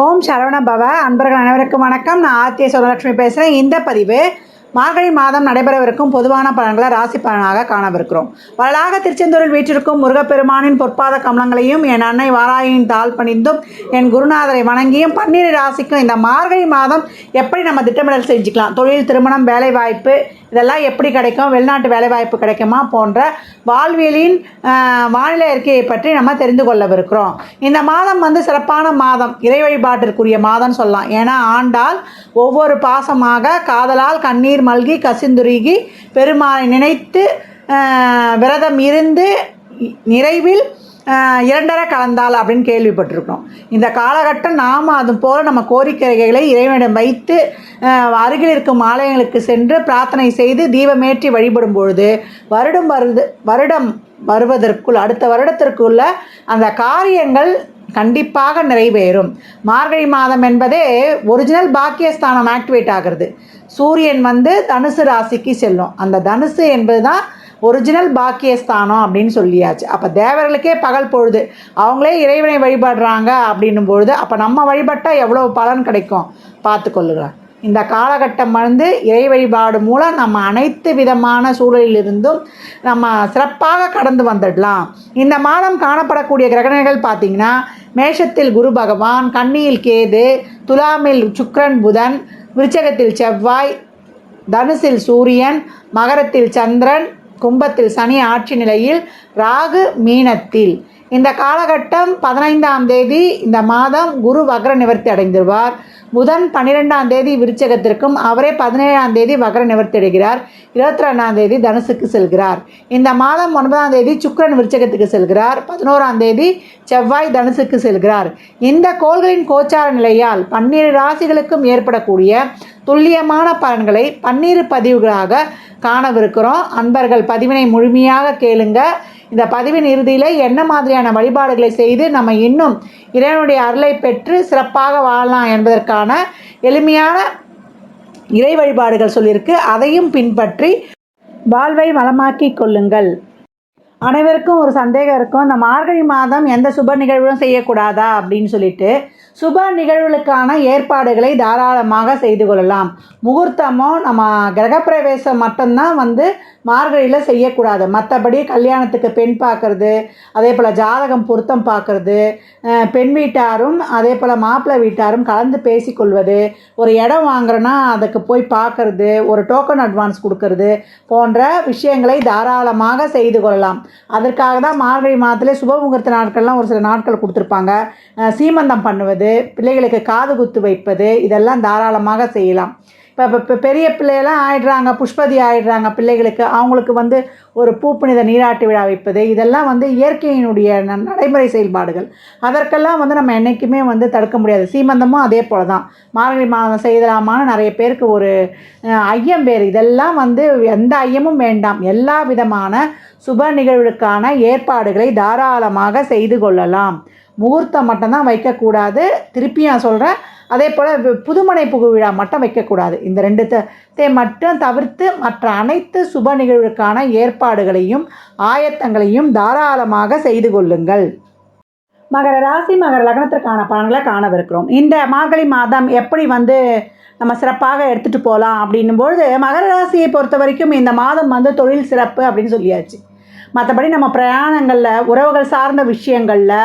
ஓம் சரவண பவ. அன்பர்கள் அனைவருக்கும் வணக்கம். நான் ஆர்த்திய சுவலட்சுமி பேசுகிறேன். இந்த பதிவு மார்கழி மாதம் நடைபெறவிருக்கும் பொதுவான பலன்களை ராசி பலனாக காணவிருக்கிறோம். வரலாக திருச்செந்தூரில் வீற்றிருக்கும் முருகப்பெருமானின் பொற்பாத கமலங்களையும் என் அன்னை வாராயின் தாழ் பணிந்தும் என் குருநாதரை வணங்கியும் 12 ராசிக்கும் இந்த மார்கழி மாதம் எப்படி நம்ம திட்டமிடல் செஞ்சுக்கலாம், தொழில், திருமணம், வேலைவாய்ப்பு இதெல்லாம் எப்படி கிடைக்கும், வெளிநாட்டு வேலைவாய்ப்பு கிடைக்குமா போன்ற வாழ்வியலின் வானிலை அறிக்கையை பற்றி நம்ம தெரிந்து கொள்ளவிருக்கிறோம். இந்த மாதம் சிறப்பான மாதம், இறை வழிபாட்டிற்குரிய மாதம்னு சொல்லலாம். ஏன்னா ஆண்டால் ஒவ்வொரு பாசமாக காதலால் கண்ணீர் மல்கி கசிந்துருகி பெருமாளை நினைத்து விரதம் இருந்து நிறைவில் இரண்டரை கலந்தால் அப்படின்னு கேள்விப்பட்டிருக்கோம். இந்த காலகட்டம் நாம் அது போல் நம்ம கோரிக்கைகளை இறைவனிடம் வைத்து அருகில் இருக்கும் ஆலயங்களுக்கு சென்று பிரார்த்தனை செய்து தீபமேற்றி வழிபடும் பொழுது வருடம் வருவதற்குள் அடுத்த வருடத்திற்குள்ள அந்த காரியங்கள் கண்டிப்பாக நிறைவேறும். மார்கழி மாதம் என்பதே ஒரிஜினல் பாக்கியஸ்தானம் ஆக்டிவேட் ஆகிறது. சூரியன் தனுசு ராசிக்கு செல்லும். அந்த தனுசு என்பது தான் ஒரிஜினல் பாக்கியஸ்தானம் அப்படின்னு சொல்லியாச்சு. அப்போ தேவர்களுக்கே பகல் பொழுது, அவங்களே இறைவனை வழிபடுறாங்க அப்படின்னும் பொழுது அப்போ நம்ம வழிபட்டால் எவ்வளோ பலன் கிடைக்கும் பார்த்துக்கொள்ளுகிறோம். இந்த காலகட்டம் இறை வழிபாடு மூலம் நம்ம அனைத்து விதமான சூழலிலிருந்தும் நம்ம சிறப்பாக கடந்து வந்துடலாம். இந்த மாதம் காணப்படக்கூடிய கிரகணங்கள் பார்த்திங்கன்னா, மேஷத்தில் குரு பகவான், கன்னியில் கேது, துலாமில் சுக்கிரன் புதன், விருச்சகத்தில் செவ்வாய், தனுசில் சூரியன், மகரத்தில் சந்திரன், கும்பத்தில் சனி ஆட்சி நிலையில், ராகு மீனத்தில். இந்த காலகட்டம் 15ஆம் தேதி இந்த மாதம் குரு வக்ர நிவர்த்தி அடைந்துள்ளார். புதன் 12ஆம் தேதி விருச்சகத்திற்கும், அவரே 17ஆம் தேதி வக்ர நிவர்த்தி அடைகிறார். 22ஆம் தேதி தனுசுக்கு செல்கிறார். இந்த மாதம் 9ஆம் தேதி சுக்கிரன் விருச்சகத்துக்கு செல்கிறார். 11ஆம் தேதி செவ்வாய் தனுசுக்கு செல்கிறார். இந்த கோள்களின் கோச்சார நிலையால் 12 ராசிகளுக்கும் ஏற்படக்கூடிய துல்லியமான பலன்களை 12 பதிவுகளாக காணவிருக்கிறோம். அன்பர்கள் பதிவினை முழுமையாக கேளுங்க. இந்த பதிவின் இறுதியில் என்ன மாதிரியான வழிபாடுகளை செய்து நம்ம இன்னும் இறைவனுடைய அருளை பெற்று சிறப்பாக வாழலாம் என்பதற்கான எளிமையான இறை வழிபாடுகள் சொல்லியிருக்கு. அதையும் பின்பற்றி வாழ்வை வளமாக்கி கொள்ளுங்கள். அனைவருக்கும் ஒரு சந்தேகம் இருக்கும், இந்த மார்கழி மாதம் எந்த சுப நிகழ்வும் செய்யக்கூடாதா அப்படின்னு சொல்லிட்டு. சுப நிகழ்வுகளுக்கான ஏற்பாடுகளை தாராளமாக செய்து கொள்ளலாம். முகூர்த்தமோ நம்ம கிரகப்பிரவேசம் மட்டும்தான் மார்கழியில் செய்யக்கூடாது. மற்றபடி கல்யாணத்துக்கு பெண் பார்க்குறது, அதே போல் ஜாதகம் பொருத்தம் பார்க்குறது, பெண் வீட்டாரும் அதே போல் மாப்பிள்ளை வீட்டாரும் கலந்து பேசிக்கொள்வது, ஒரு இடம் வாங்குறோன்னா அதுக்கு போய் பார்க்குறது, ஒரு டோக்கன் அட்வான்ஸ் கொடுக்கறது போன்ற விஷயங்களை தாராளமாக செய்து கொள்ளலாம். அதற்காக தான் மார்கழி மாதத்திலே சுபமுகூர்த்த நாட்கள்லாம் ஒரு சில நாட்கள் கொடுத்துருப்பாங்க. சீமந்தம் பண்ணுவது, பிள்ளைகளுக்கு காது குத்து வைப்பது, இதெல்லாம் தாராளமாக செய்யலாம். இப்போ பெரிய பிள்ளையெல்லாம் ஆயிடுறாங்க, புஷ்பதி ஆயிடுறாங்க பிள்ளைகளுக்கு, அவங்களுக்கு ஒரு பூப்புனித நீராட்டு விழா வைப்பது, இதெல்லாம் இயற்கையினுடைய நடைமுறை செயல்பாடுகள். அதற்கெல்லாம் நம்ம என்றைக்குமே தடுக்க முடியாது. சீமந்தமும் அதே போல் தான். மார்கழி மாதம் செய்யலாமான்னு நிறைய பேருக்கு ஒரு ஐயம் வேறு. இதெல்லாம் எந்த ஐயமும் வேண்டாம். எல்லா விதமான சுப நிகழ்வுக்கான ஏற்பாடுகளை தாராளமாக செய்து கொள்ளலாம். முகூர்த்தம் மட்டும்தான் வைக்கக்கூடாது. திருப்பியும் சொல்கிறேன், அதே போல் புதுமனை புகு விழா மட்டும் வைக்கக்கூடாது. இந்த 2 மட்டும் தவிர்த்து மற்ற அனைத்து சுப நிகழ்வுக்கான ஏற்பாடுகளையும் ஆயத்தங்களையும் தாராளமாக செய்து கொள்ளுங்கள். மகர ராசி மகர லக்னத்திற்கான பலன்களை காணவிருக்கிறோம். இந்த மார்கழி மாதம் எப்படி நம்ம சிறப்பாக எடுத்துகிட்டு போகலாம் அப்படின்னும்பொழுது, மகர ராசியை பொறுத்த வரைக்கும் இந்த மாதம் தொழில் சிறப்பு அப்படின்னு சொல்லியாச்சு. மற்றபடி நம்ம பிரயாணங்களில், உறவுகள் சார்ந்த விஷயங்களில்,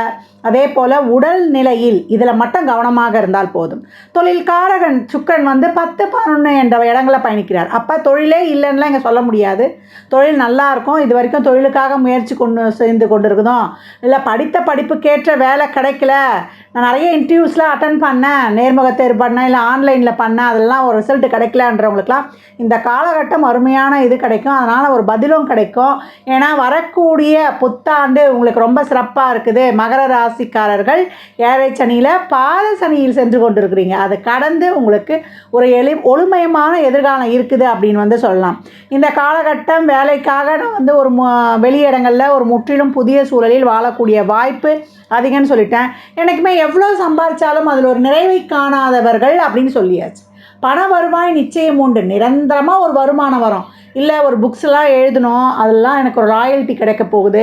அதே போல் உடல் நிலையில் இதில் மட்டும் கவனமாக இருந்தால் போதும். தொழில்காரகன் சுக்கிரன் 10, 11 என்ற இடங்களை பயணிக்கிறார். அப்போ தொழிலே இல்லைன்னுலாம் இங்கே சொல்ல முடியாது. தொழில் நல்லா இருக்கும். இது வரைக்கும் தொழிலுக்காக முயற்சி செய்து கொண்டு இருக்குதோ, இல்லை படித்த படிப்புக்கேற்ற வேலை கிடைக்கல, நான் நிறைய இன்டர்வியூஸ்லாம் அட்டன் பண்ணேன், நேர்முக தேர்வு பண்ணேன், இல்லை ஆன்லைனில் பண்ணேன், அதெல்லாம் ஒரு ரிசல்ட் கிடைக்கலன்றவங்களுக்குலாம் இந்த காலகட்டம் அருமையான இது கிடைக்கும். அதனால் ஒரு பதிலும் கிடைக்கும். ஏன்னா வரக்கூடிய புத்தாண்டு உங்களுக்கு ரொம்ப சிறப்பாக இருக்குது. மகர ராசிக்காரர்கள் ஏழரை சனியில் பாத சனியில் சென்று கொண்டிருக்கிறீங்க. அதை கடந்து உங்களுக்கு ஒரு ஒளிமயமான எதிர்காலம் இருக்குது அப்படின்னு சொல்லலாம். இந்த காலகட்டம் வேலைக்காக நான் ஒரு வெளியிடங்களில் ஒரு முற்றிலும் புதிய சூழலில் வாழக்கூடிய வாய்ப்பு அதிகம்னு சொல்லிட்டேன். எனக்குமே எவ்வளோ சம்பாதிச்சாலும் அதில் ஒரு நிறைவை காணாதவர்கள் அப்படின்னு சொல்லியாச்சு. பண வருவாய் நிச்சயம் உண்டு. நிரந்தரமாக ஒரு வருமானம் வரும். இல்லை ஒரு புக்ஸ்லாம் எழுதணும், அதெல்லாம் எனக்கு ஒரு ராயல்ட்டி கிடைக்க போகுது.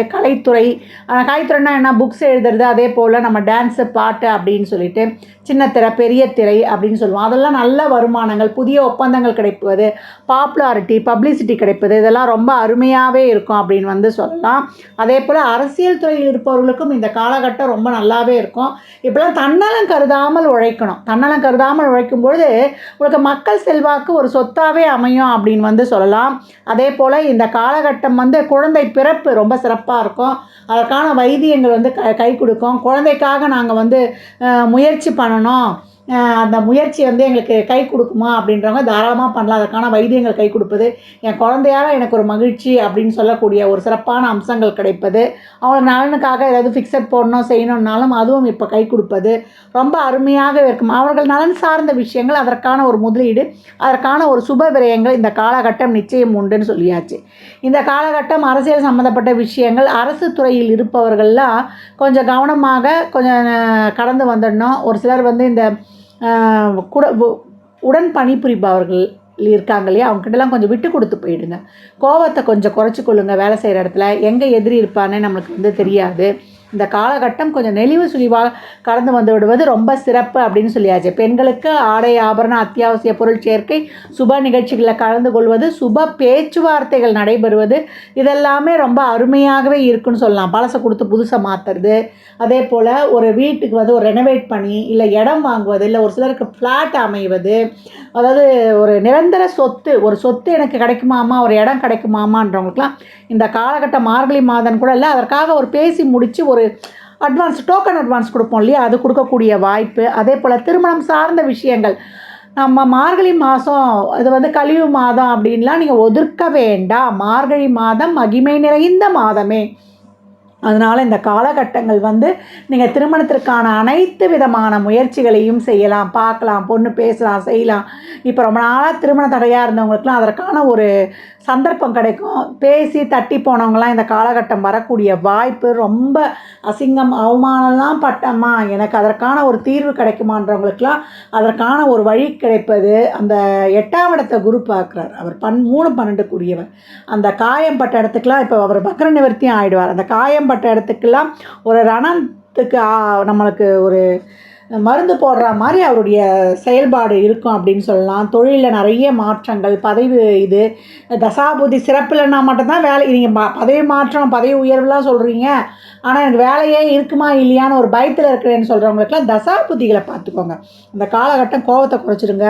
கலைத்துறைனா என்ன, புக்ஸ் எழுதுறது, அதே போல் நம்ம டான்ஸு பாட்டு அப்படின்னு சொல்லிட்டு சின்ன திரை பெரிய திரை அப்படின்னு சொல்லுவோம். அதெல்லாம் நல்ல வருமானங்கள், புதிய ஒப்பந்தங்கள் கிடைப்பது, பாப்புலாரிட்டி பப்ளிசிட்டி கிடைப்பது, இதெல்லாம் ரொம்ப அருமையாகவே இருக்கும் அப்படின்னு சொல்லலாம். அதே போல் அரசியல் துறையில் இருப்பவர்களுக்கும் இந்த காலகட்டம் ரொம்ப நல்லாவே இருக்கும். இப்போலாம் தன்னலம் கருதாமல் உழைக்கணும். தன்னலம் கருதாமல் உழைக்கும்பொழுது உங்களுக்கு மக்கள் செல்வாக்கு ஒரு சொத்தாகவே அமையும் அப்படின்னு சொல்லலாம். அதே போல் இந்த காலகட்டம் குழந்தை பிறப்பு ரொம்ப சிறப்பாக இருக்கும். அதற்கான வைத்தியங்கள் கை கொடுக்கும். குழந்தைக்காக நாங்கள் முயற்சி பண்ணணும், அந்த முயற்சி எங்களுக்கு கை கொடுக்குமா அப்படின்றவங்க தாராளமாக பண்ணலாம். அதற்கான வைத்தியங்கள் கை கொடுப்பது, என் குழந்தையால் எனக்கு ஒரு மகிழ்ச்சி அப்படின்னு சொல்லக்கூடிய ஒரு சிறப்பான அம்சங்கள் கிடைப்பது, அவங்க நலனுக்காக ஏதாவது ஃபிக்ஸட் போடணும் செய்யணுன்னாலும் அதுவும் இப்போ கை கொடுப்பது ரொம்ப அருமையாக இருக்கும். அவர்கள் நலன் சார்ந்த விஷயங்கள், அதற்கான ஒரு முதலீடு, அதற்கான ஒரு சுப விரயங்கள் இந்த காலகட்டம் நிச்சயம் உண்டுன்னு சொல்லியாச்சு. இந்த காலகட்டம் அரசியல் சம்மந்தப்பட்ட விஷயங்கள், அரசு துறையில் இருப்பவர்கள்லாம் கொஞ்சம் கவனமாக கொஞ்சம் கடந்து வந்துடணும். ஒரு சிலர் இந்த கூட உடன் பணிபுரிபவர்கள் இருக்காங்க இல்லையா, அவங்ககிட்டலாம் கொஞ்சம் விட்டு கொடுத்து போயிடுங்க. கோவத்தை கொஞ்சம் குறைச்சிக்கொள்ளுங்க. வேலை செய்கிற இடத்துல எங்கே எதிரி இருப்பான்னு நம்மளுக்கு தெரியாது. இந்த காலகட்டம் கொஞ்சம் நெளிவு சுழிவாக கடந்து வந்து விடுவது ரொம்ப சிறப்பு அப்படின்னு சொல்லியாச்சு. பெண்களுக்கு ஆடை ஆபரண அத்தியாவசிய பொருள் சேர்க்கை, சுப நிகழ்ச்சிகளில் கலந்து கொள்வது, சுப பேச்சுவார்த்தைகள் நடைபெறுவது, இதெல்லாமே ரொம்ப அருமையாகவே இருக்குன்னு சொல்லலாம். பழசை கொடுத்து புதுசை மாற்றுறது, அதே போல் ஒரு வீட்டுக்கு ஒரு ரெனோவேட் பண்ணி, இல்லை இடம் வாங்குவது, இல்லை ஒரு சிலருக்கு ஃப்ளாட் அமைவது, அதாவது ஒரு நிரந்தர சொத்து, ஒரு சொத்து எனக்கு கிடைக்குமாமா, ஒரு இடம் கிடைக்குமாமான்றவங்களுக்குலாம் இந்த காலகட்ட மார்கழி மாதம் கூட இல்லை, அதற்காக ஒரு பேசி முடித்து ஒரு டோக்கன் அட்வான்ஸ் கொடுப்போம் இல்லையா, அது கொடுக்கக்கூடிய வாய்ப்பு. அதே போல் திருமணம் சார்ந்த விஷயங்கள், நம்ம மார்கழி மாதம் இது கழிவு மாதம் அப்படின்லாம் நீங்கள் ஒதுக்க வேண்டாம். மார்கழி மாதம் மகிமை நிறைந்த மாதமே. அதனால் இந்த காலகட்டங்கள் நீங்கள் திருமணத்திற்கான அனைத்து விதமான முயற்சிகளையும் செய்யலாம், பார்க்கலாம், பொண்ணு பேசலாம், செய்யலாம். இப்போ ரொம்ப நாளாக திருமண தடையாக இருந்தவங்களுக்குலாம் அதற்கான ஒரு சந்தர்ப்பம் கிடைக்கும். பேசி தட்டி போனவங்களாம் இந்த காலகட்டம் வரக்கூடிய வாய்ப்பு. ரொம்ப அசிங்கம் அவமானம்லாம் பட்டம்மா, எனக்கு அதற்கான ஒரு தீர்வு கிடைக்குமான்றவங்களுக்கெல்லாம் அதற்கான ஒரு வழி கிடைப்பது. அந்த 8ஆம் இடத்தை குரு பார்க்குறார். அவர் 3-12 அந்த காயம் பட்ட இடத்துக்குலாம் இப்போ அவர் வக்ர நிவர்த்தியும் ஆகிடுவார். அந்த காயம் பட்ட இடத்துக்கெல்லாம் ஒரு ரணத்துக்கு நம்மளுக்கு ஒரு மருந்து போடுற மாதிரி அவருடைய செயல்பாடு இருக்கும் அப்படின்னு சொல்லலாம். தொழிலில் நிறைய மாற்றங்கள், பதவி இது தசாபுதி சிறப்பில்லைன்னா மட்டும்தான் வேலை. நீங்கள் பதவி மாற்றம், பதவி உயர்வுலாம் சொல்கிறீங்க, ஆனால் எனக்கு வேலையே இருக்குமா இல்லையான்னு ஒரு பயத்தில் இருக்கிறேன்னு சொல்கிறவங்களுக்குலாம் தசாபுதிகளை பார்த்துக்கோங்க. அந்த காலகட்டம் கோபத்தை குறைச்சிடுங்க.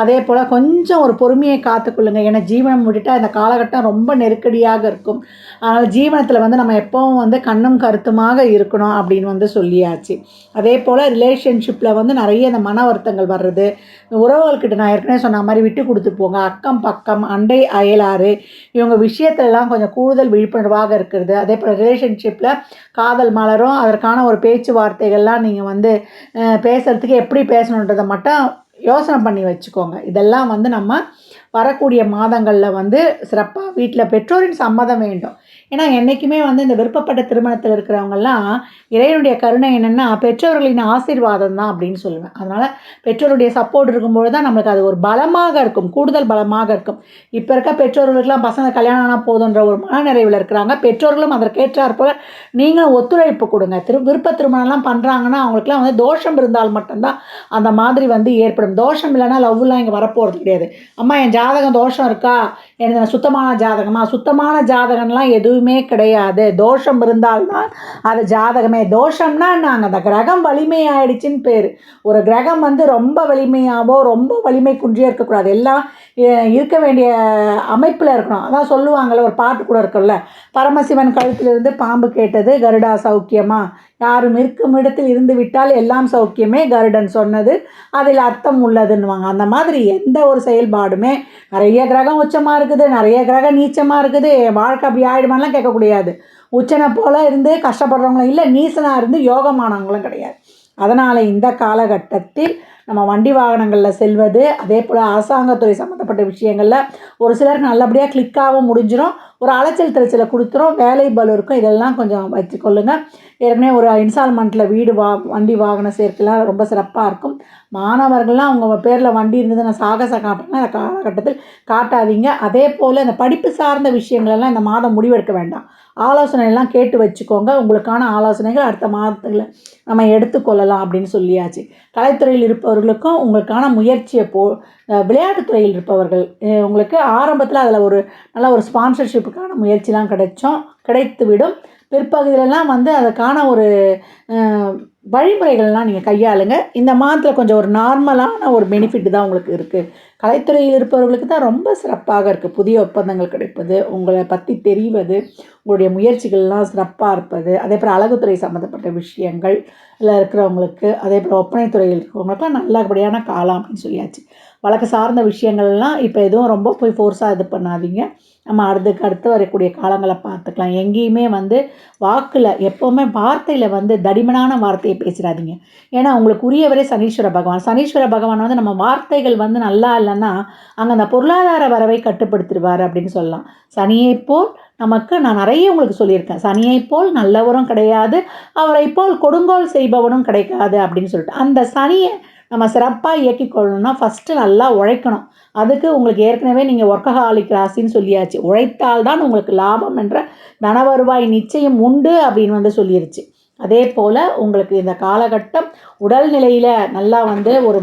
அதே போல் கொஞ்சம் ஒரு பொறுமையை காத்துக்கொள்ளுங்க. ஏன்னா ஜீவனம் விட்டுட்டால் இந்த காலகட்டம் ரொம்ப நெருக்கடியாக இருக்கும். அதனால் ஜீவனத்தில் நம்ம எப்போவும் கண்ணும் கருத்துமாக இருக்கணும் அப்படின்னு சொல்லியாச்சு. அதே போல் ரிலேஷன்ஷிப்பில் நிறைய இந்த மன வருத்தங்கள் வர்றது, உறவுகள்கிட்ட நான் ஏற்கனவே சொன்ன மாதிரி விட்டு கொடுத்து போங்க. அக்கம் பக்கம் அண்டை அயலாறு இவங்க விஷயத்துலலாம் கொஞ்சம் கூடுதல் விழிப்புணர்வாக இருக்கிறது. அதே போல் ரிலேஷன்ஷிப்பில் காதல் மலரும், அதற்கான ஒரு பேச்சுவார்த்தைகள்லாம் நீங்கள் பேசுகிறதுக்கு எப்படி பேசணுன்றதை மட்டும் யோசனை பண்ணி வச்சுக்கோங்க. இதெல்லாம் நம்ம வரக்கூடிய மாதங்களில் சிறப்பாக வீட்டில் பெற்றோரின் சம்மதம் வேண்டும். ஏன்னா என்றைக்குமே இந்த விருப்பப்பட்ட திருமணத்தில் இருக்கிறவங்கெல்லாம் இறைவனுடைய கருணை என்னென்னா பெற்றோர்களின் ஆசீர்வாதம் தான் அப்படின்னு சொல்லுவேன். அதனால் பெற்றோருடைய சப்போர்ட் இருக்கும்போது தான் நம்மளுக்கு அது ஒரு பலமாக இருக்கும், கூடுதல் பலமாக இருக்கும். இப்போ இருக்க பெற்றோர்களுக்கெல்லாம் பசங்க கல்யாணம் ஆனால் போதுன்ற ஒரு மனநிறைவில் இருக்கிறாங்க. பெற்றோர்களும் அதற்கேற்றார் போல் நீங்களும் ஒத்துழைப்பு கொடுங்க. விருப்ப திருமணம்லாம் பண்ணுறாங்கன்னா அவங்களுக்குலாம் தோஷம் இருந்தால் மட்டும்தான் அந்த மாதிரி ஏற்படும். தோஷம் இல்லைன்னா லவ்லாம் இங்கே வரப்போகிறது கிடையாது. அம்மா என் ஜாதகம் தோஷம் இருக்கா, எனக்கு சுத்தமான ஜாதகமா, சுத்தமான ஜாதகம்லாம் எதுவுமே கிடையாது. தோஷம் இருந்தால்தான் அது ஜாதகமே. தோஷம்னா நாங்கள் அந்த கிரகம் வலிமையாயிடுச்சின்னு பேர். ஒரு கிரகம் ரொம்ப வலிமையாகவோ ரொம்ப வலிமை குன்றியே இருக்கக்கூடாது. எல்லாம் இருக்க வேண்டிய அமைப்பில் இருக்கணும். அதான் சொல்லுவாங்கள்ல, ஒரு பாட்டு கூட இருக்குல்ல, பரமசிவன் கழுத்திலிருந்து பாம்பு கேட்டது கருடா சௌக்கியமா, யாரும் இருக்கும் இடத்தில் இருந்து விட்டால் எல்லாம் சௌக்கியமே, கருடன் சொன்னது அதில் அர்த்தம் உள்ளதுன்னுவாங்க. அந்த மாதிரி எந்த ஒரு செயல்பாடுமே நிறைய கிரகம் உச்சமாக இருக்குது, நிறைய கிரகம் நீச்சமாக இருக்குது, வாழ்க்கை அப்படி ஆகிடுமான்லாம் கேட்கக்கூடாது. உச்சனை போல் இருந்து கஷ்டப்படுறவங்களும் இல்லை, நீசனாக இருந்து யோகமானவங்களும் கிடையாது. அதனால் இந்த காலகட்டத்தில் நம்ம வண்டி வாகனங்களில் செல்வது, அதே போல் அரசாங்கத்துறை சம்மந்தப்பட்ட விஷயங்களில் ஒரு சிலருக்கு நல்லபடியாக கிளிக்காகவும் முடிஞ்சிடும். ஒரு அலைச்சல் திருச்சலை கொடுத்துரும், வேலை பளு இருக்கும். இதெல்லாம் கொஞ்சம் வச்சுக்கொள்ளுங்க. ஏற்கனவே ஒரு இன்ஸ்டால்மெண்ட்டில் வீடு வண்டி வாகன சேர்க்கைலாம் ரொம்ப சிறப்பாக இருக்கும். மாணவர்கள்லாம் அவங்க பேரில் வண்டி இருந்தது நான் சாகச காட்டுறேன்னா அந்த காலகட்டத்தில் காட்டாதீங்க. அதே போல் இந்த படிப்பு சார்ந்த விஷயங்களெல்லாம் இந்த மாதம் முடிவெடுக்க வேண்டாம். ஆலோசனையெல்லாம் கேட்டு வச்சுக்கோங்க. உங்களுக்கான ஆலோசனைகள் அடுத்த மாதத்தில் நம்ம எடுத்துக்கொள்ளலாம் அப்படின்னு சொல்லியாச்சு. கலைத்துறையில் இருப்பவர்களுக்கும் உங்களுக்கான முயற்சியை விளையாட்டுத்துறையில் இருப்பவர்கள் உங்களுக்கு ஆரம்பத்தில் அதில் ஒரு நல்ல ஒரு ஸ்பான்சர்ஷிப்புக்கான முயற்சிலாம் கிடைத்துவிடும். பிற்பகுதியிலலாம் வந்து அதுக்கான ஒரு வழிமுறைகள்லாம் நீங்கள் கையாளுங்க. இந்த மாதத்தில் கொஞ்சம் ஒரு நார்மலான ஒரு பெனிஃபிட் தான் உங்களுக்கு இருக்குது. கலைத்துறையில் இருப்பவர்களுக்கு தான் ரொம்ப சிறப்பாக இருக்குது. புதிய ஒப்பந்தங்கள் கிடைப்பது, உங்களை பற்றி தெரிவது, உங்களுடைய முயற்சிகள்லாம் சிறப்பாக இருப்பது, அதே போல் அழகுத்துறை சம்மந்தப்பட்ட விஷயங்கள் இதில் இருக்கிறவங்களுக்கு, அதே போல் ஒப்பனை துறையில் இருக்கிறவங்களுக்குலாம் நல்லபடியான காலம் அப்படின்னு சொல்லியாச்சு. வழக்கு சார்ந்த விஷயங்கள்லாம் இப்போ எதுவும் ரொம்ப போய் ஃபோர்ஸாக இது பண்ணாதீங்க. நம்ம அடுத்து வரக்கூடிய காலங்களை பார்த்துக்கலாம். எங்கேயுமே வந்து வாக்கில் எப்போவுமே வார்த்தையில் வந்து தடிமனான வார்த்தையை பேசிடாதீங்க. ஏன்னா உங்களுக்கு உரியவரே சனீஸ்வர பகவான். சனீஸ்வர பகவான் வந்து நம்ம வார்த்தைகள் வந்து நல்லா இல்லைன்னா அங்கே அந்த பொருளாதார வரவை கட்டுப்படுத்திடுவார் அப்படின்னு சொல்லலாம். சனியைப் போல் நமக்கு நான் நிறைய உங்களுக்கு சொல்லியிருக்கேன். சனியைப் போல் நல்லவரும் கிடையாது, அவரைப் போல் கொடுங்கோல் செய்பவனும் கிடைக்காது அப்படின்னு சொல்லிட்டு அந்த சனியை நம்ம சிறப்பாக இயக்கிக்கொள்ளணும்னா ஃபஸ்ட்டு நல்லா உழைக்கணும். அதுக்கு உங்களுக்கு ஏற்கனவே நீங்கள் ஒர்க்கஹாலிக் ராசின்னு சொல்லியாச்சு. உழைத்தால் தான் உங்களுக்கு லாபம் என்ற தன வருவாய் நிச்சயம் உண்டு அப்படின்னு வந்து சொல்லிருச்சு. அதே போல் உங்களுக்கு இந்த காலகட்டம் உடல்நிலையில் நல்லா வந்து ஒரு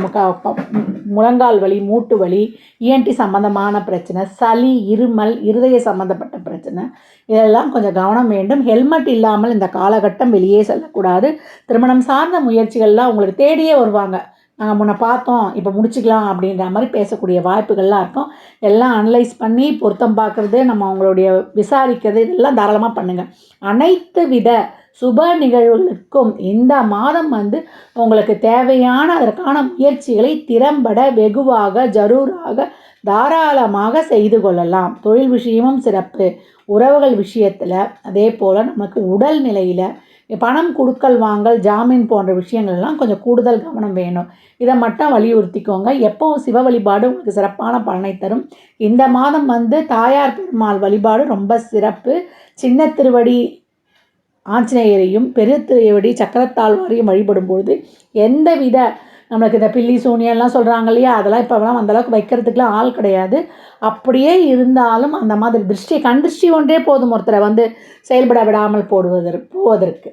முழங்கால் வலி, மூட்டு வலி, இஎன்டி சம்மந்தமான பிரச்சனை, சளி, இருமல், இருதய சம்மந்தப்பட்ட பிரச்சனை இதெல்லாம் கொஞ்சம் கவனம் வேண்டும். ஹெல்மெட் இல்லாமல் இந்த காலகட்டம் வெளியே செல்லக்கூடாது. திருமணம் சார்ந்த முயற்சிகள்லாம் உங்களுக்கு தேடியே வருவாங்க. நாங்கள் முன்ன பார்த்தோம், இப்போ முடிச்சுக்கலாம் அப்படின்ற மாதிரி பேசக்கூடிய வாய்ப்புகள்லாம் இருக்கும். எல்லாம் அனலைஸ் பண்ணி பொருத்தம் பார்க்குறது, நம்ம அவங்களுடைய விசாரிக்கிறது இதெல்லாம் தாராளமாக பண்ணுங்கள். அனைத்து வித சுப நிகழ்வுகளுக்கும் இந்த மாதம் வந்து உங்களுக்கு தேவையான அதற்கான முயற்சிகளை திறம்பட வெகுவாக ஜரூராக தாராளமாக செய்து கொள்ளலாம். தொழில் விஷயமும் சிறப்பு. உறவுகள் விஷயத்தில் அதே போல் நமக்கு உடல் நிலையில் பணம் கொடுக்கல் வாங்கல், ஜாமீன் போன்ற விஷயங்கள்லாம் கொஞ்சம் கூடுதல் கவனம் வேணும். இதை மட்டும் வலியுறுத்திக்கோங்க. எப்போவும் சிவ வழிபாடு உங்களுக்கு சிறப்பான பலனை தரும். இந்த மாதம் வந்து தாயார் பெருமாள் வழிபாடு ரொம்ப சிறப்பு. சின்ன திருவடி ஆஞ்சநேயரையும் பெரிய திருவடி சக்கரத்தாழ்வாரையும் வழிபடும்பொழுது எந்தவித நம்மளுக்கு இந்த பில்லி சூனியெல்லாம் சொல்கிறாங்க இல்லையா, அதெல்லாம் இப்போலாம் அந்தளவுக்கு வைக்கிறதுக்குலாம் ஆள் கிடையாது. அப்படியே இருந்தாலும் அந்த மாதிரி கண் திருஷ்டி ஒன்றே போதும் ஒருத்தரை வந்து செயல்பட விடாமல் போவதற்கு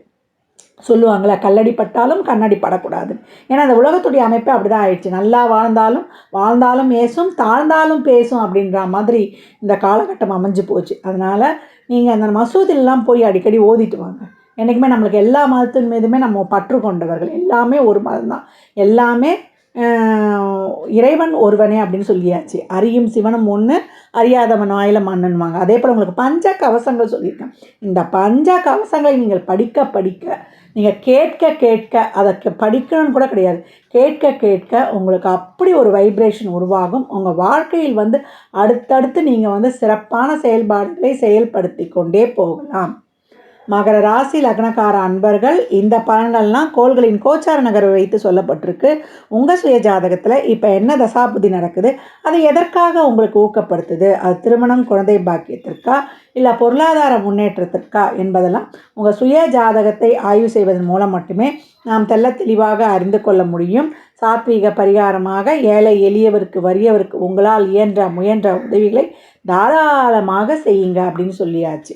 சொல்லுவாங்களே, கல்லடி பட்டாலும் கண்ணடி படக்கூடாது. ஏன்னா அந்த உலகத்துடைய அமைப்பே அப்படி தான் ஆயிடுச்சு. நல்லா வாழ்ந்தாலும் ஏசும், தாழ்ந்தாலும் பேசும் அப்படின்ற மாதிரி இந்த காலகட்டம் அமைஞ்சு போச்சு. அதனால் நீங்கள் அந்த மசூதிலெலாம் போய் அடிக்கடி ஓதிட்டு வாங்க. என்றைக்குமே நம்மளுக்கு எல்லா மதத்தின் மீதுமே நம்ம பற்று கொண்டவர்கள். எல்லாமே ஒரு மதம் தான். எல்லாமே இறைவன் ஒருவனே அப்படின்னு சொல்லியாச்சு. அறியும் சிவனும் ஒன்று, அறியாதவன் வாயில மண்ணுன்னுவாங்க. அதே போல் உங்களுக்கு பஞ்ச கவசங்கள் சொல்லியிருக்கேன். இந்த பஞ்ச கவசங்களை நீங்கள் படிக்க நீங்கள் கேட்க அதற்கு படிக்கணும்னு கூட கிடையாது. கேட்க உங்களுக்கு அப்படி ஒரு வைப்ரேஷன் உருவாகும். உங்கள் வாழ்க்கையில் வந்து அடுத்தடுத்து நீங்கள் வந்து சிறப்பான செயல்பாடுகளை செயல்படுத்தி கொண்டே போகலாம். மகர ராசி லக்னக்கார அன்பர்கள் இந்த பலன்கள்லாம் கோள்களின் கோச்சார நகர்வை வைத்து சொல்லப்பட்டிருக்கு. உங்கள் சுய ஜாதகத்தில் இப்போ என்ன தசாபுதி நடக்குது, அது எதற்காக உங்களுக்கு ஊக்கப்படுத்துது, அது திருமணம், குழந்தை பாக்கியத்திற்கா இல்லை பொருளாதார முன்னேற்றத்திற்கா என்பதெல்லாம் உங்கள் சுய ஜாதகத்தை ஆய்வு செய்வதன் மூலம் மட்டுமே நாம் தெளிவாக அறிந்து கொள்ள முடியும். சாத்வீக பரிகாரமாக ஏழை எளியவருக்கு வறியவருக்கு உங்களால் முயன்ற உதவிகளை தாராளமாக செய்யுங்க அப்படின்னு சொல்லியாச்சு.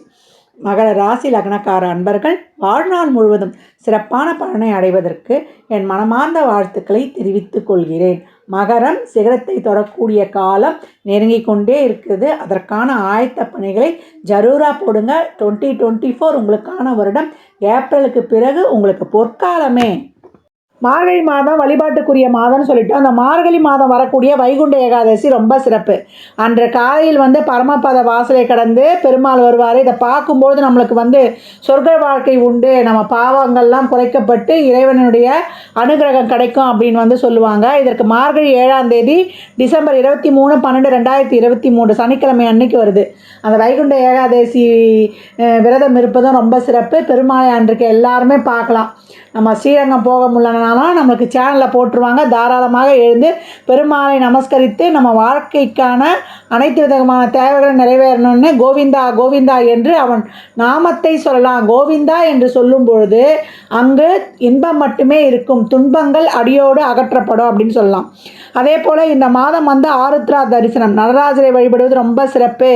மகர ராசி லக்னக்கார அன்பர்கள் வாழ்நாள் முழுவதும் சிறப்பான பலனை அடைவதற்கு என் மனமார்ந்த வாழ்த்துக்களை தெரிவித்துக் கொள்கிறேன். மகரம் சிகரத்தை தொடரக்கூடிய காலம் நெருங்கி கொண்டே இருக்குது. அதற்கான ஆயத்த பணிகளை ஜரூராக போடுங்க. 2024 உங்களுக்கான வருடம். ஏப்ரலுக்கு பிறகு உங்களுக்கு பொற்காலமே. மார்கழி மாதம் வழிபாட்டுக்குரிய மாதம்னு சொல்லிட்டு அந்த மார்கழி மாதம் வரக்கூடிய வைகுண்ட ஏகாதசி ரொம்ப சிறப்பு. அன்று காலையில் வந்து பரமபத வாசலை கடந்து பெருமாள் வருவார். இதை பார்க்கும்போது நம்மளுக்கு வந்து சொர்க்க வாழ்க்கை உண்டு, நம்ம பாவங்கள்லாம் குறைக்கப்பட்டு இறைவனுடைய அனுகிரகம் கிடைக்கும் அப்படின்னு வந்து சொல்லுவாங்க. இதற்கு மார்கழி 7ஆம் தேதி டிசம்பர் 23/12/2023 சனிக்கிழமை அன்னைக்கு வருது. அந்த வைகுண்ட ஏகாதசி விரதம் இருப்பதும் ரொம்ப சிறப்பு. பெருமாளை அன்றைக்கு எல்லாருமே பார்க்கலாம். நம்ம ஸ்ரீரங்கம் போக முடியலன்னா அப்படின்னாலும் நம்மளுக்கு சேனலில் போட்டுருவாங்க. தாராளமாக எழுந்து பெருமாளை நமஸ்கரித்து நம்ம வாழ்க்கைக்கான அனைத்து விதமான தேவைகளை நிறைவேறணும்னு கோவிந்தா கோவிந்தா என்று அவன் நாமத்தை சொல்லலாம். கோவிந்தா என்று சொல்லும் பொழுது அங்கு இன்பம் மட்டுமே இருக்கும், துன்பங்கள் அடியோடு அகற்றப்படும் அப்படின்னு சொல்லலாம். அதே போல் இந்த மாதம் ஆருத்ரா தரிசனம், நடராஜரை வழிபடுவது ரொம்ப சிறப்பு.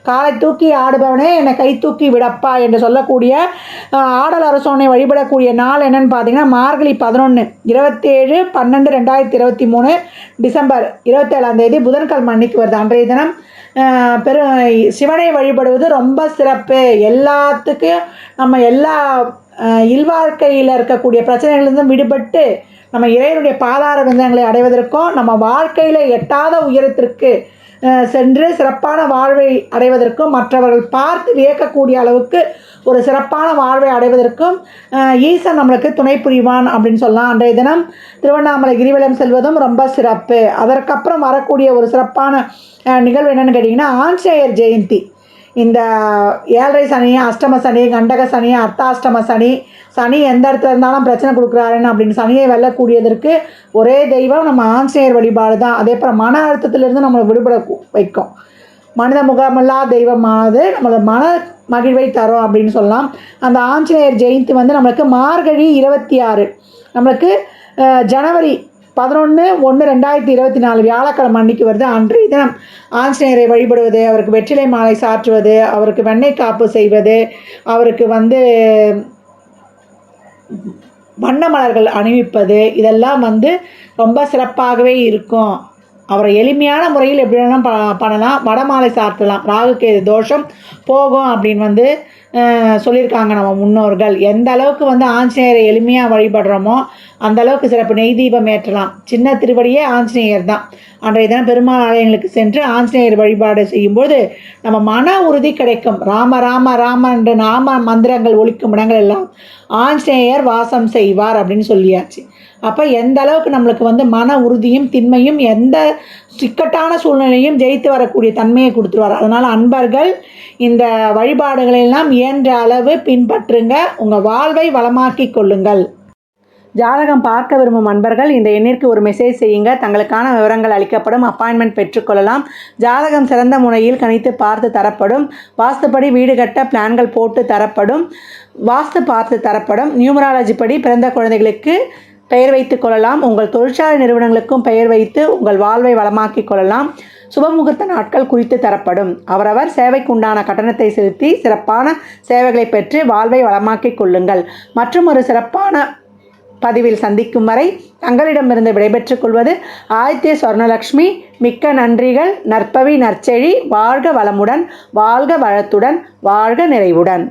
காலை தூக்கி ஆடுபவனே என்னை கை தூக்கி விடப்பா என்று சொல்லக்கூடிய ஆடல் அரசோனை வழிபடக்கூடிய நாள் என்னன்னு பார்த்தீங்கன்னா மார்கழி 11 27/12/2023 டிசம்பர் 27 புதன்கிழமை அன்னைக்கு வருது. அன்றைய தினம் சிவனை வழிபடுவது ரொம்ப சிறப்பு. எல்லாத்துக்கும் நம்ம எல்லா இல்வாழ்க்கையில் இருக்கக்கூடிய பிரச்சனைகளிலிருந்தும் விடுபட்டு நம்ம இறைவனுடைய பாதார விந்தங்களை அடைவதற்கும் நம்ம வாழ்க்கையில் எட்டாத உயரத்திற்கு சென்று சிறப்பான வாழ்வை அடைவதற்கும் மற்றவர்கள் பார்த்து வியக்கக்கூடிய அளவுக்கு ஒரு சிறப்பான வாழ்வை அடைவதற்கும் ஈசன் நம்மளுக்கு துணை புரிவான் அப்படின்னு சொல்லலாம். அன்றைய தினம் திருவண்ணாமலை கிரிவலம் செல்வதும் ரொம்ப சிறப்பு. அதற்கப்புறம் வரக்கூடிய ஒரு சிறப்பான நிகழ்வு என்னென்னு கேட்டிங்கன்னா ஆஞ்சநேயர் ஜெயந்தி. இந்த 7.5 சனி, அஷ்டம சனி, கண்டக சனி, அர்த்தாஷ்டம சனி, சனி எந்த இடத்துல இருந்தாலும் பிரச்சனை கொடுக்குறாருன்னு அப்படின்னு சனியை வெல்லக்கூடியதற்கு ஒரே தெய்வம் நம்ம ஆஞ்சநேயர் வழிபாடு தான். அதே போல் மன அழுத்தத்திலிருந்து நம்மளை விடுபட வைக்கும். மனித முகமில்லா தெய்வமானது நம்மளை மன மகிழ்வை தரும் அப்படின்னு சொல்லலாம். அந்த ஆஞ்சநேயர் ஜெயந்தி நம்மளுக்கு மார்கழி 26, நம்மளுக்கு ஜனவரி 11/1/2024 வியாழக்கிழமை அன்னைக்கு வருது. அன்றைய தினம் ஆஞ்சநேயரை வழிபடுவது, அவருக்கு வெற்றிலை மாலை சாற்றுவது, அவருக்கு வெண்ணெய் காப்பு செய்வது, அவருக்கு வண்ண மலர்கள் அணிவிப்பது, இதெல்லாம் ரொம்ப சிறப்பாகவே இருக்கும். அவரை எளிமையான முறையில் எப்படி வேணாலும் பண்ணலாம். வடமாலை சாத்தலாம், ராகுகேது தோஷம் போகும் அப்படின்னு சொல்லியிருக்காங்க நம்ம முன்னோர்கள். எந்த அளவுக்கு ஆஞ்சநேயரை எளிமையாக வழிபடுறோமோ அந்த அளவுக்கு சிறப்பு. நெய் தீபம் ஏற்றலாம். சின்ன திருவடியே ஆஞ்சநேயர் தான். அன்றைய தினம் பெருமாள் ஆலயங்களுக்கு சென்று ஆஞ்சநேயர் வழிபாடு செய்யும்போது நம்ம மன உறுதி கிடைக்கும். ராம ராம ராம என்ற நாம மந்திரங்கள் ஒலிக்கும் இடங்கள் எல்லாம் ஆஞ்சநேயர் வாசம் செய்வார் அப்படின்னு சொல்லியாச்சு. அப்போ எந்த அளவுக்கு நம்மளுக்கு மன உறுதியும் திண்மையும் எந்த சிக்கட்டான சூழ்நிலையும் ஜெயித்து வரக்கூடிய தன்மையை கொடுத்துருவார். அதனால் அன்பர்கள் இந்த வழிபாடுகளெல்லாம் இயன்ற அளவு பின்பற்றுங்க. உங்கள் வாழ்வை வளமாக்கி கொள்ளுங்கள். ஜாதகம் பார்க்க விரும்பும் அன்பர்கள் இந்த எண்ணிற்கு ஒரு மெசேஜ் செய்யுங்க. தங்களுக்கான விவரங்கள் அளிக்கப்படும். அப்பாயின்மெண்ட் பெற்றுக்கொள்ளலாம். ஜாதகம் சிறந்த முறையில் கணித்து பார்த்து தரப்படும். வாஸ்துப்படி வீடு கட்ட பிளான்கள் போட்டு தரப்படும். வாஸ்து பார்த்து தரப்படும். நியூமராலஜி படி பிறந்த குழந்தைகளுக்கு பெயர் வைத்து கொள்ளலாம். உங்கள் தொழிற்சாலை நிறுவனங்களுக்கும் பெயர் வைத்து உங்கள் வாழ்வை வளமாக்கி கொள்ளலாம். சுபமுகூர்த்த நாட்கள் குறித்து தரப்படும். அவரவர் சேவைக்குண்டான கட்டணத்தை செலுத்தி சிறப்பான சேவைகளை பெற்று வாழ்வை வளமாக்கி கொள்ளுங்கள். மற்றும் ஒரு சிறப்பான பதிவில் சந்திக்கும் வரை தங்களிடமிருந்து விடைபெற்றுக் கொள்வது ஆதித்ய சொர்ணலக்ஷ்மி. மிக்க நன்றிகள். நற்பவி நற்செழி. வாழ்க வளமுடன், வாழ்க வளத்துடன், வாழ்க நிறைவுடன்.